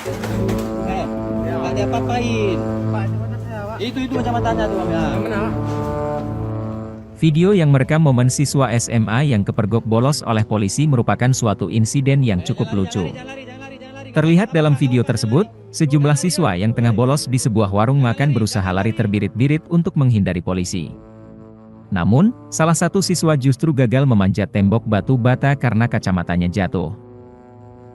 Nggak diapa-apain. Pak, di mana saya, Pak? Itu kacamatanya tuh, Om, ya. Yang mana, Pak? Video yang merekam momen siswa SMA yang kepergok bolos oleh polisi merupakan suatu insiden yang cukup lucu. Terlihat dalam video tersebut, sejumlah siswa yang tengah bolos di sebuah warung makan berusaha lari terbirit-birit untuk menghindari polisi. Namun, salah satu siswa justru gagal memanjat tembok batu bata karena kacamatanya jatuh.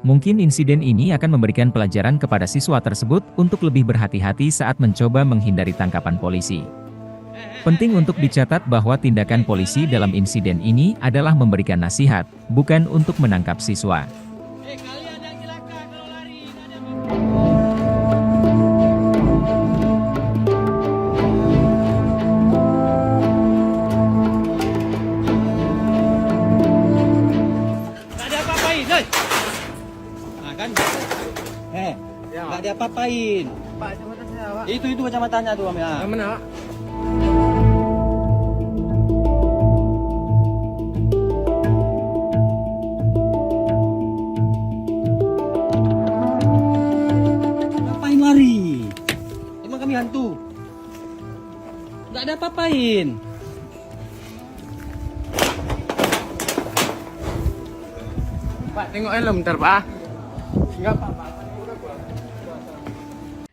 Mungkin insiden ini akan memberikan pelajaran kepada siswa tersebut untuk lebih berhati-hati saat mencoba menghindari tangkapan polisi. Penting untuk dicatat bahwa tindakan polisi dalam insiden ini adalah memberikan nasihat, bukan untuk menangkap siswa. Kalian yang celaka kalau lari. Nggak ada nggak diapa-apain, hei. Nah kan, Ya, nggak diapa-apain. Pak, di mana saya, Pak? Itu kacamatanya tuh, Om, ya. Yang mana, Pak? Ngapain lari? Emang kami hantu? Nggak ada apa-apain. Pak, tengok helm bentar, Pak. Enggak, Pak.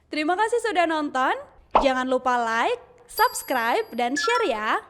Terima kasih sudah nonton. Jangan lupa like, subscribe, dan share ya.